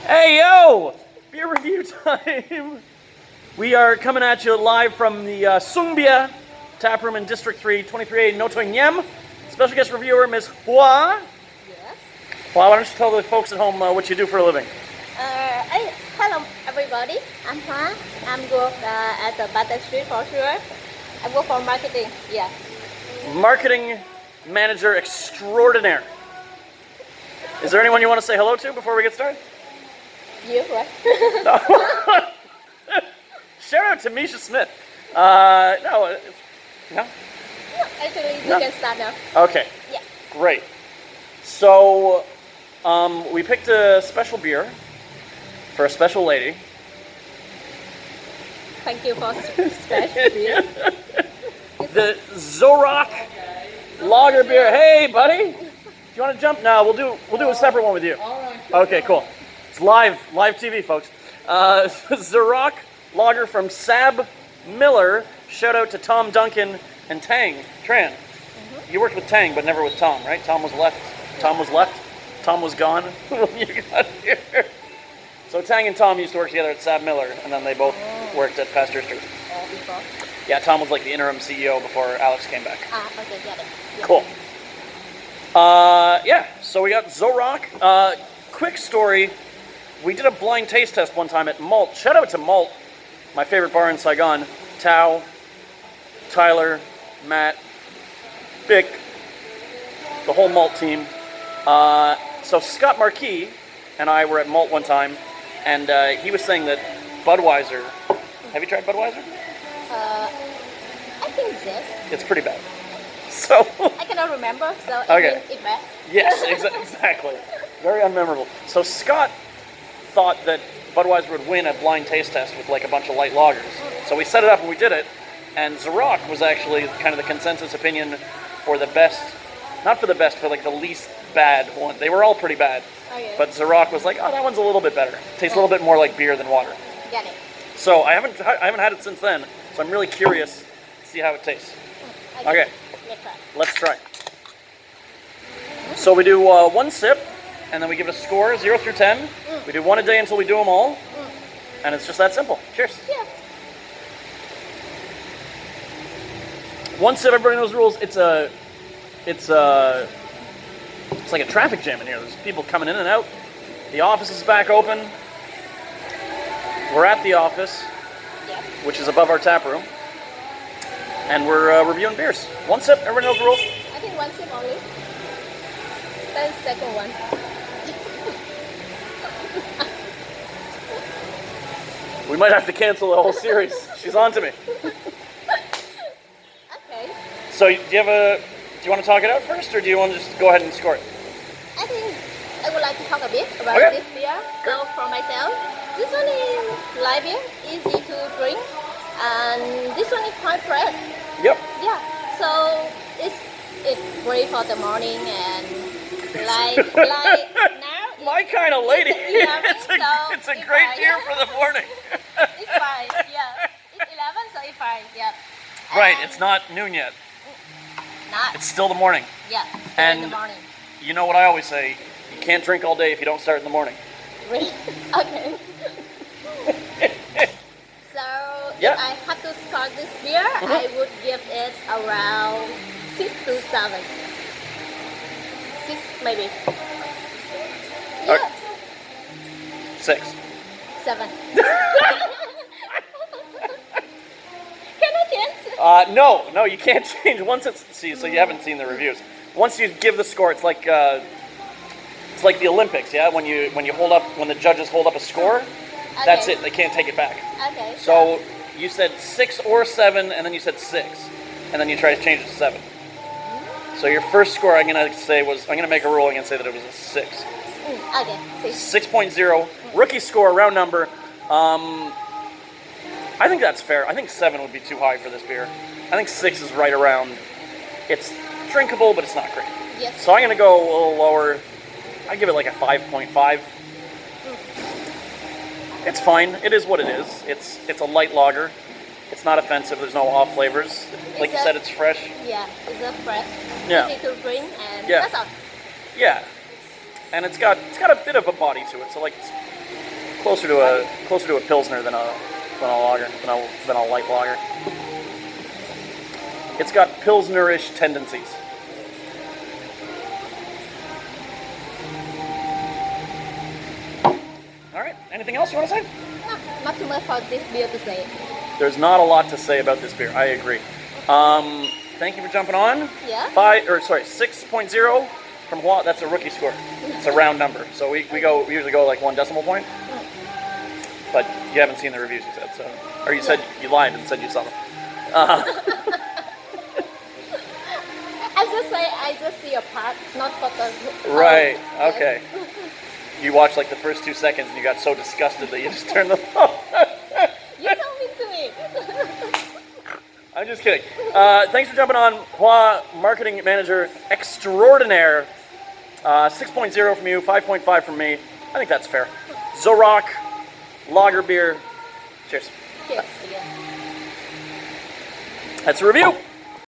Hey, yo! Beer review time! We are coming at you live from the Xuong Taproom in District 3, 23A, Noto Nguyen. Special guest reviewer, Ms. Hua. Yes. Hua, why don't you tell the folks at home what you do for a living? Hello everybody. I'm Hua. I'm work at the Butter Street for sure. I work for marketing. Yeah. Marketing manager extraordinaire. Is there anyone you want to say hello to before we get started? You right? Shout out to Misha Smith. No? No, actually, you No. can start now. Okay. Yeah. Great. So, we picked a special beer for a special lady. Thank you for special beer. The Zorok lager beer. Hey, buddy. Do you want to jump? No, we'll do a separate one with you. All right. Okay, cool. It's live TV, folks. Zorok lager from SABMiller. Shout out to Tom Duncan and Tang Tran. You worked with Tang, but never with Tom, right? Tom was left. Tom was gone when you got here. So Tang and Tom used to work together at SABMiller, and then they both worked at Pasteur Street. Before. Yeah, Tom was like the interim CEO before Alex came back. Okay, got it. Yeah. Cool. Yeah, so we got Zorok. Quick story. We did a blind taste test one time at Malt. Shout out to Malt, my favorite bar in Saigon. Tao, Tyler, Matt, Bick, the whole Malt team. So Scott Marquis and I were at Malt one time, and he was saying that Budweiser. Have you tried Budweiser? I think this. It's pretty bad. So. I cannot remember, so Okay. it's bad. Yes, exactly. Very unmemorable. So Scott thought that Budweiser would win a blind taste test with like a bunch of light lagers. So we set it up and we did it. And Zorok was actually kind of the consensus opinion for the best, not for the best, for like the least bad one. They were all pretty bad. Okay. But Zorok was like, oh, that one's a little bit better. Tastes a little bit more like beer than water. Got it. So I haven't had it since then. So I'm really curious to see how it tastes. Okay. Let's try. Let's try. So we do one sip, and then we give it a score, 0 through 10. We do one a day until we do them all, and it's just that simple. Cheers. Yeah. One sip, everybody knows the rules. It's like a traffic jam in here. There's people coming in and out. The office is back open. We're at the office, Yeah. which is above our tap room, and we're reviewing beers. One sip, everybody knows the rules. I think one sip only. Then second one. We might have to cancel the whole series. She's on to me. Okay. So do you want to talk it out first, or do you want to just go ahead and score it? I think I would like to talk a bit about Okay. this beer. So for myself, this one is light beer, easy to drink, and this one is quite fresh. Yep. Yeah. So it's great for the morning and like now. My kind of lady. Yeah, it's a so it's great fine. beer for the morning. It's fine. Yeah. It's 11, so it's fine. Yeah. Right. And It's not noon yet. not. It's still the morning. Yeah. Still in the And- morning. You know what I always say? You can't drink all day if you don't start in the morning. Really? Okay. So Yeah. if I had to score this beer, I would give it around 6 to 7. 6 maybe. Yeah. Okay. 6. 7. Can I change? No, you can't change once it's. See, so you haven't seen the reviews. Once you give the score, it's like the Olympics, yeah. When the judges hold up a score, that's Okay. it. They can't take it back. Okay. So you said 6 or 7, and then you said 6, and then you try to change it to 7. So your first score, I'm gonna make a ruling and say that it was a 6. Okay. 6. 6.0 rookie score, round number. I think that's fair. I think 7 would be too high for this beer. I think 6 is right around. It's drinkable, but it's not great. Yes. So I'm gonna go a little lower. I give it like a 5.5. It's fine. It is what it is. It's a light lager. It's not offensive. There's no off flavors. Like you said, it's fresh. Yeah, it's a fresh, Yeah. easy to drink, and Yeah. that's all. Yeah. and it's got a bit of a body to it. So like it's closer to a pilsner than a lager, than a light lager. It's got pilsnerish tendencies. All right. Anything else you want to say? No, not too much for this beer to say. There's not a lot to say about this beer. I agree. Thank you for jumping on. Yeah. 6.0 from Hua. That's a rookie score. It's a round number. So we usually go like 1 decimal point. But you haven't seen the reviews, you said. So, or you said you lied and said you saw them. I just see a part, not photos. Right. Oh, Okay. Yes. You watched like the first 2 seconds and you got so disgusted that you just turned them off. You told me to it. I'm just kidding. Thanks for jumping on, Hua Marketing Manager Extraordinaire. 6.0 from you, 5.5 from me. I think that's fair. Zorok, lager beer. Cheers. Cheers again. That's a review.